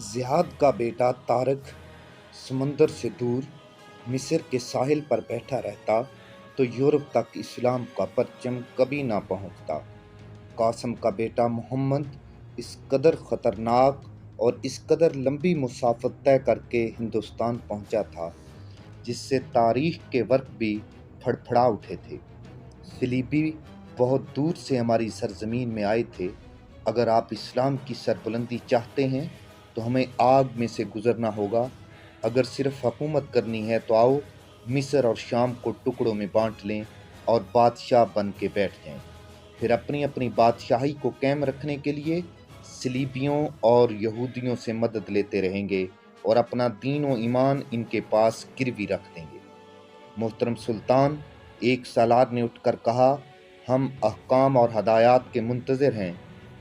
Ziyad का बेटा तारक समंदर से दूर मिस्र के साहिल पर बैठा रहता तो यूरोप तक इस्लाम का परचम कभी ना पहुंचता। कासम का बेटा मोहम्मद इस कदर ख़तरनाक और इस कदर लंबी मुसाफत तय करके हिंदुस्तान पहुंचा था जिससे तारीख के वर्क भी फड़फड़ा उठे थे। सलीबी बहुत दूर से हमारी सरजमीन में आए थे। अगर आप इस्लाम की सरबुलंदी चाहते हैं तो हमें आग में से गुजरना होगा। अगर सिर्फ हुकूमत करनी है तो आओ मिस्र और शाम को टुकड़ों में बांट लें और बादशाह बन के बैठ जाएं। फिर अपनी अपनी बादशाही को कायम रखने के लिए सलीबियों और यहूदियों से मदद लेते रहेंगे और अपना दीन व ईमान इनके पास गिरवी रख देंगे। मोहतरम सुल्तान, एक सालार ने उठकर कहा, हम अहकाम और हदायत के मुंतज़िर हैं।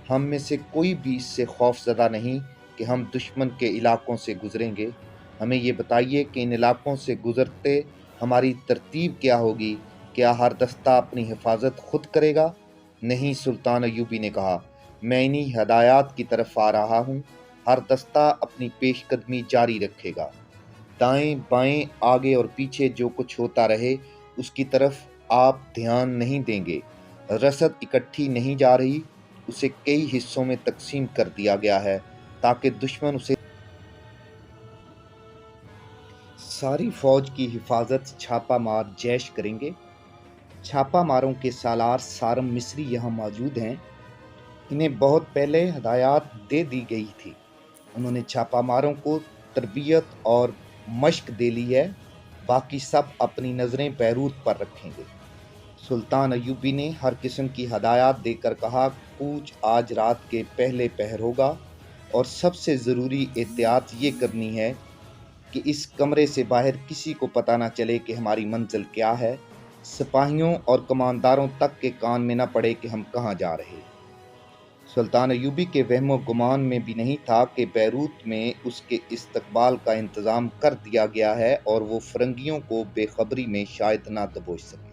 हम में से कोई भी इससे खौफज़दा नहीं कि हम दुश्मन के इलाकों से गुजरेंगे। हमें ये बताइए कि इन इलाकों से गुजरते हमारी तरतीब क्या होगी? क्या हर दस्ता अपनी हिफाजत खुद करेगा? नहीं, सुल्तान अयूबी ने कहा, मैं इन्हीं हदायत की तरफ आ रहा हूँ। हर दस्ता अपनी पेशकदमी जारी रखेगा। दाएं बाएं आगे और पीछे जो कुछ होता रहे उसकी तरफ आप ध्यान नहीं देंगे। रसद इकट्ठी नहीं जा रही, उसे कई हिस्सों में तकसीम कर दिया गया है ताकि दुश्मन उसे सारी फौज की हिफाजत छापा मार जैश करेंगे। छापा मारों के सालार सारम मिस्री यहाँ मौजूद हैं। इन्हें बहुत पहले हदायत दे दी गई थी। उन्होंने छापा मारों को तरबियत और मश्क दे ली है। बाकी सब अपनी नज़रें बैरूत पर रखेंगे। सुल्तान अयूबी ने हर किस्म की हदायत देकर कहा, कूच आज रात के पहले पहर होगा और सबसे ज़रूरी एहतियात ये करनी है कि इस कमरे से बाहर किसी को पता ना चले कि हमारी मंजिल क्या है। सिपाहियों और कमांदारों तक के कान में न पड़े कि हम कहाँ जा रहे। सुल्तान अयूबी के वहमो गुमान में भी नहीं था कि बैरूत में उसके इस्तकबाल का इंतज़ाम कर दिया गया है और वो फरंगियों को बेखबरी में शायद ना दबोच सके।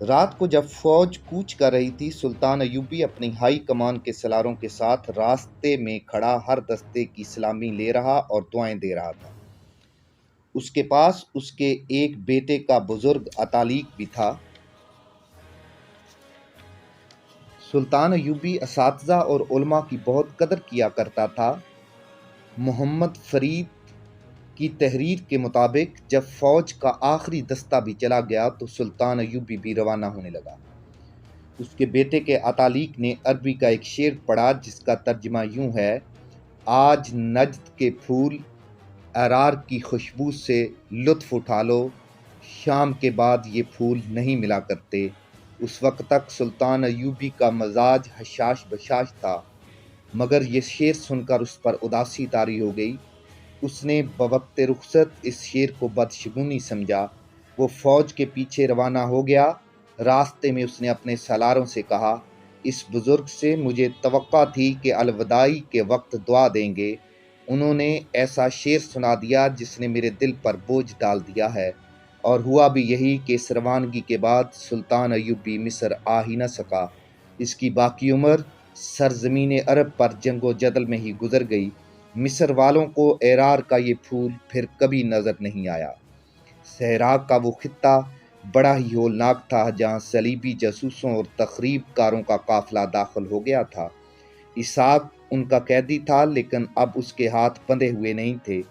रात को जब फौज कूच कर रही थी, सुल्तान अयूबी अपनी हाई कमान के सलारों के साथ रास्ते में खड़ा हर दस्ते की सलामी ले रहा और दुआएं दे रहा था। उसके पास उसके एक बेटे का बुजुर्ग अतालीक भी था। सुल्तान अयूबी असातिज़ा और उलमा की बहुत कदर किया करता था। मोहम्मद फरीद की तहरीर के मुताबिक जब फौज का आखिरी दस्ता भी चला गया तो सुल्तान अयूबी भी रवाना होने लगा। उसके बेटे के अतालीक ने अरबी का एक शेर पढ़ा जिसका तर्जमा यूं है, आज नज्द के फूल अरार की खुशबू से लुत्फ उठा लो, शाम के बाद ये फूल नहीं मिला करते। उस वक्त तक सुल्तान अयूबी का मजाज हशाश बशाश था, मगर ये शेर सुनकर उस पर उदासी तारी हो गई। उसने बवक्त रुखसत इस शेर को बदशगुनी समझा। वो फौज के पीछे रवाना हो गया। रास्ते में उसने अपने सलारों से कहा, इस बुजुर्ग से मुझे तवक्का थी कि अलविदाई के वक्त दुआ देंगे। उन्होंने ऐसा शेर सुना दिया जिसने मेरे दिल पर बोझ डाल दिया है, और हुआ भी यही कि इस रवानगी के बाद सुल्तान अयूबी मिस्र आ ही न सका। इसकी बाकी उम्र सरजमीन अरब पर जंगो जदल में ही गुजर गई। मिस्र वालों को एरार का ये फूल फिर कभी नज़र नहीं आया। सहरा का वो खित्ता बड़ा ही होलनाक था जहाँ सलीबी जासूसों और तखरीबकारों का काफिला दाखिल हो गया था। इसाक उनका कैदी था, लेकिन अब उसके हाथ बंधे हुए नहीं थे।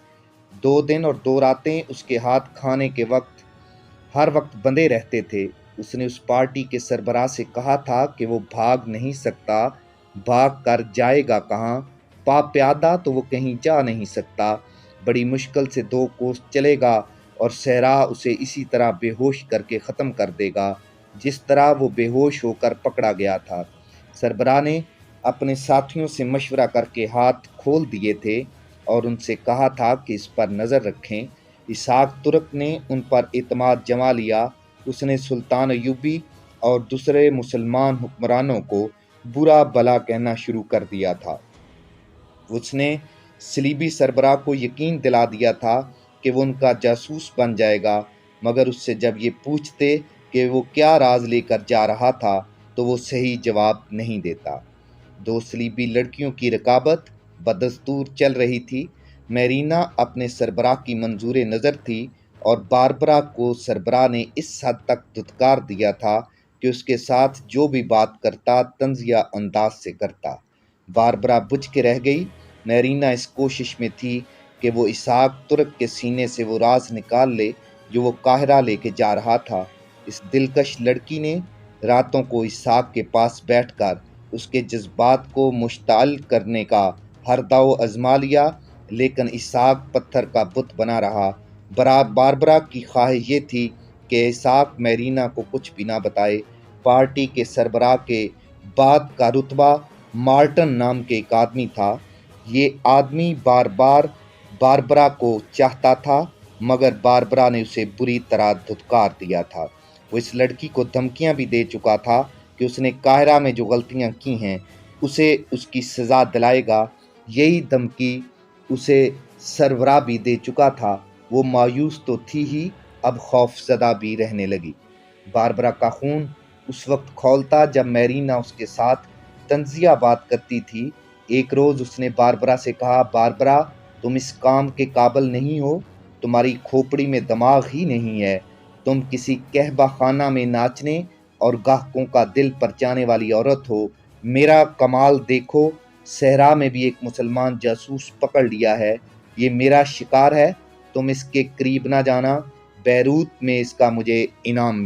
2 दिन और 2 रातें उसके हाथ खाने के वक्त हर वक्त बंधे रहते थे। उसने उस पार्टी के सरबराह से कहा था कि वो भाग नहीं सकता, भाग कर जाएगा कहाँ? प्यादा तो वो कहीं जा नहीं सकता। बड़ी मुश्किल से 2 कोस चलेगा और सहरा उसे इसी तरह बेहोश करके ख़त्म कर देगा जिस तरह वो बेहोश होकर पकड़ा गया था। सरबराह ने अपने साथियों से मशवरा करके हाथ खोल दिए थे और उनसे कहा था कि इस पर नज़र रखें। इसहाक तुर्क ने उन पर इत्माद जमा लिया। उसने सुल्तान अयूबी और दूसरे मुसलमान हुक्मरानों को बुरा भला कहना शुरू कर दिया था। उसने सलीबी सरबराह को यकीन दिला दिया था कि वो उनका जासूस बन जाएगा, मगर उससे जब ये पूछते कि वो क्या राज लेकर जा रहा था तो वो सही जवाब नहीं देता। 2 सलीबी लड़कियों की रकाबत بدستور چل رہی تھی۔ میرینا اپنے سربراہ کی منظور نظر تھی اور باربرا کو سربراہ نے اس حد تک دھتکار دیا تھا کہ اس کے ساتھ جو بھی بات کرتا طنزیہ انداز سے کرتا۔ باربرا بجھ کے رہ گئی۔ میرینا اس کوشش میں تھی کہ وہ اسحاق ترک کے سینے سے وہ راز نکال لے جو وہ قاہرہ لے کے جا رہا تھا۔ اس دلکش لڑکی نے راتوں کو اسحاق کے پاس بیٹھ کر اس کے جذبات کو مشتعل کرنے کا ہر داؤ آزما لیا، لیکن اسحاق پتھر کا بت بنا رہا۔ باربرا کی خواہش یہ تھی کہ اسحاق میرینا کو کچھ بھی نہ بتائے۔ پارٹی کے سربراہ کے بعد کا رتبہ مارٹن نام کے ایک آدمی تھا۔ یہ آدمی بار بار باربرا کو چاہتا تھا، مگر باربرا نے اسے بری طرح دھتکار دیا تھا۔ وہ اس لڑکی کو دھمکیاں بھی دے چکا تھا کہ اس نے قاہرہ میں جو غلطیاں کی ہیں اسے اس کی سزا دلائے گا۔ یہی دھمکی اسے سربراہ بھی دے چکا تھا۔ وہ مایوس تو تھی ہی، اب خوف زدہ بھی رہنے لگی۔ باربرا کا خون اس وقت کھولتا جب میرینا اس کے ساتھ طنزیہ بات کرتی تھی۔ ایک روز اس نے باربرا سے کہا، باربرا تم اس کام کے قابل نہیں ہو، تمہاری کھوپڑی میں دماغ ہی نہیں ہے، تم کسی قہوہ خانہ میں ناچنے اور گاہکوں کا دل پرچانے والی عورت ہو۔ میرا کمال دیکھو، صحرا میں بھی ایک مسلمان جاسوس پکڑ لیا ہے، یہ میرا شکار ہے، تم اس کے قریب نہ جانا، بیروت میں اس کا مجھے انعام